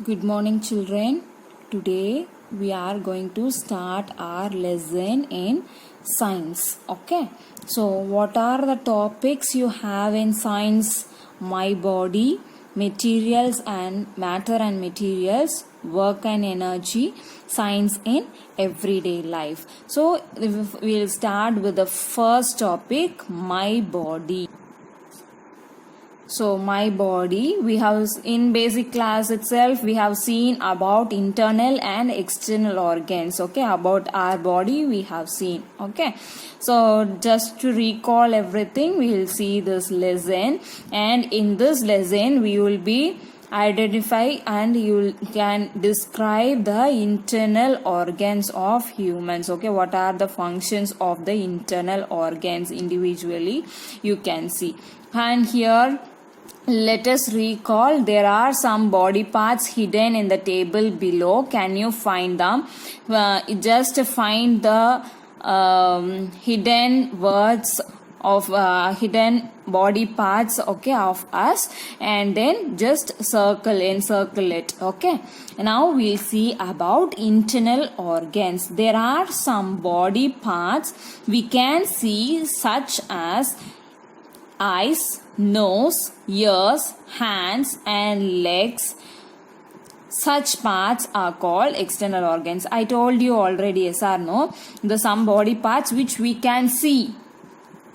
Good morning, children. Today we are going to start our lesson in science. Okay. So, what are the topics you have in science? My body, materials and matter and materials, work and energy, science in everyday life. So, we'll start with the first topic, my body. So my body, we have in basic class itself, we have seen about internal and external organs. Okay, about our body we have seen. Okay, so just to recall everything, we will see this lesson, and in this lesson we will be identify and you can describe the internal organs of humans. Okay, what are the functions of the internal organs individually you can see. And here let us recall, there are some body parts hidden in the table below. Can you find them? Just find the hidden words of hidden body parts, okay, of us, and then just encircle it. Okay, now we'll see about internal organs. There are some body parts we can see, such as eyes, nose, ears, hands and legs. Such parts are called external organs. I told you already, yes or no? The some body parts which we can see.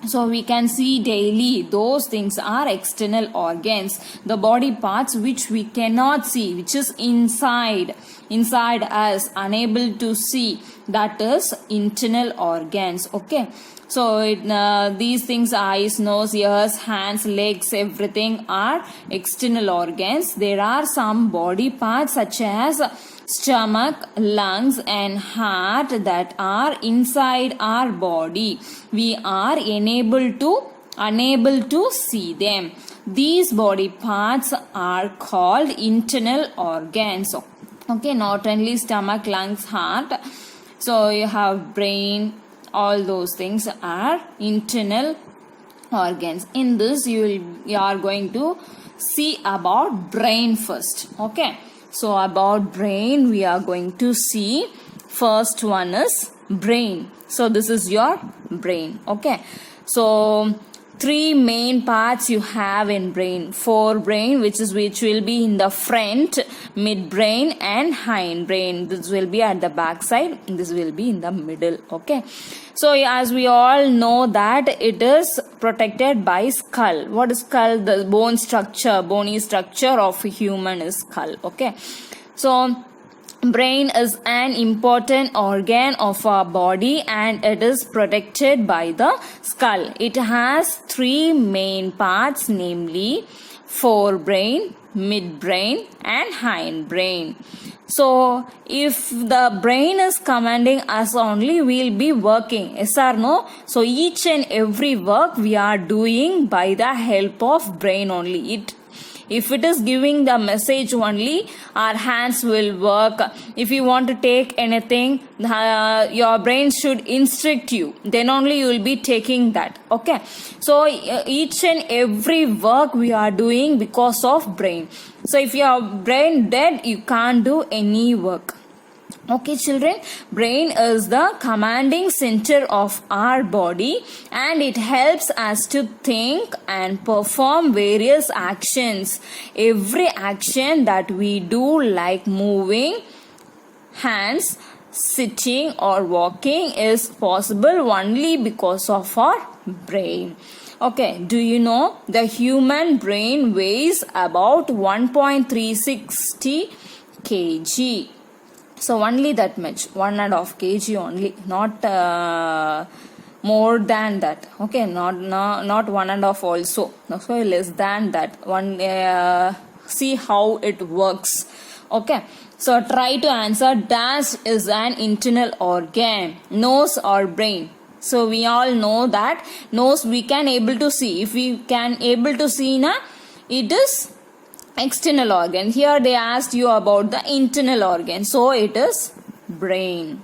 So we can see daily, those things are external organs. The body parts which we cannot see, which is inside us, unable to see, that is internal organs. Okay, so these things, eyes, nose, ears, hands, legs, everything are external organs. There are some body parts such as stomach, lungs and heart that are inside our body. We are unable to see them. These body parts are called internal organs. Okay, not only stomach, lungs, heart. So you have brain, all those things are internal organs. In this you are going to see about brain first. Okay, so about brain we are going to see. First one is brain. So this is your brain. Okay, so three main parts you have in brain. Forebrain, which will be in the front, midbrain and hindbrain. This will be at the back side, this will be in the middle. Okay, so as we all know that it is protected by skull. What is skull? The bone structure, bony structure of a human is skull. Okay, so brain is an important organ of our body and it is protected by the skull. It has three main parts, namely forebrain, midbrain and hindbrain. So if the brain is commanding us only, we will be working, yes or no? So each and every work we are doing by the help of brain only. If it is giving the message only, our hands will work. If you want to take anything, your brain should instruct you. Then only you will be taking that. Okay. So each and every work we are doing because of brain. So if your brain dead, you can't do any work. Okay, children, brain is the commanding center of our body and it helps us to think and perform various actions. Every action that we do, like moving hands, sitting or walking, is possible only because of our brain. Okay, do you know the human brain weighs about 1.360 kg? So only that much, 1.5 kg only, not more than that. Okay, not 1.5 also. So less than that. See how it works. Okay, so try to answer. Dash is an internal organ, nose or brain. So we all know that nose we can able to see. If we can able to see na, it is external organ. Here they asked you about the internal organ. So it is brain.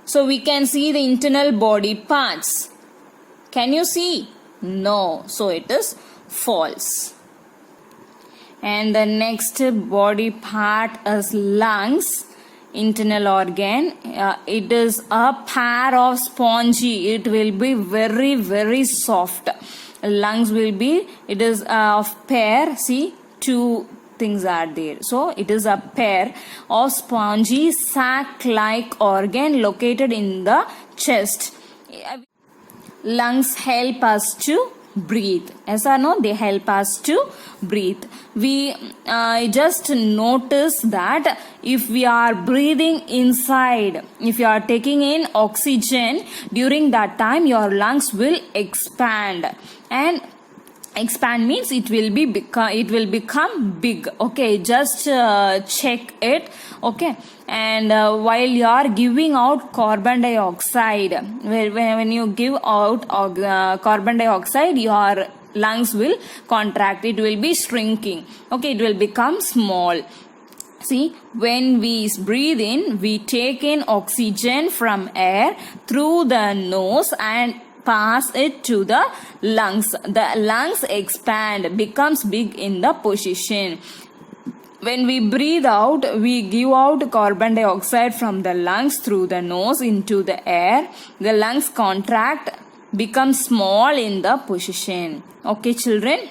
So we can see the internal body parts. Can you see? No. So it is false. And the next body part is lungs, internal organ. It is a pair of spongy. It will be very, very soft. Lungs will be, it is of pair. See, two things are there. So it is a pair of spongy sac-like organ located in the chest. Lungs help us to breathe. Yes or no? They help us to breathe. We just notice that if we are breathing inside, if you are taking in oxygen, during that time your lungs will expand, and expand means it will become big. Okay, just check it. Okay, and while you are giving out carbon dioxide, when you give out carbon dioxide, your lungs will contract. It will be shrinking. Okay, it will become small. See, when we breathe in, we take in oxygen from air through the nose and pass it to the lungs. The lungs expand, becomes big in the position. When we breathe out, we give out carbon dioxide from the lungs through the nose into the air. The lungs contract, become small in the position. Okay, children?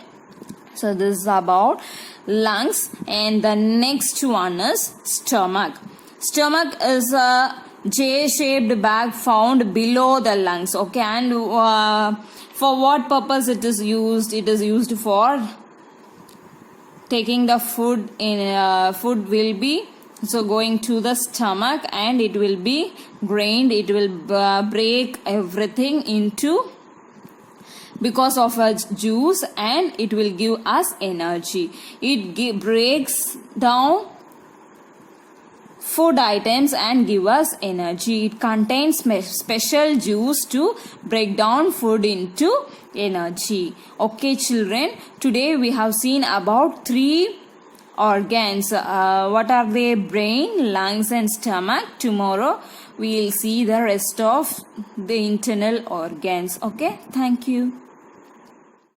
So this is about lungs. And the next one is stomach. Stomach is a J-shaped bag found below the lungs. Okay, and for what purpose it is used? It is used for taking the food in. Food will be going to the stomach, and it will be grained. It will break everything into, because of a juice, and it will give us energy. It breaks down food items and give us energy. It contains special juice to break down food into energy. Okay, children, today we have seen about 3 organs. What are they? Brain, lungs and stomach. Tomorrow we will see the rest of the internal organs. Okay, thank you.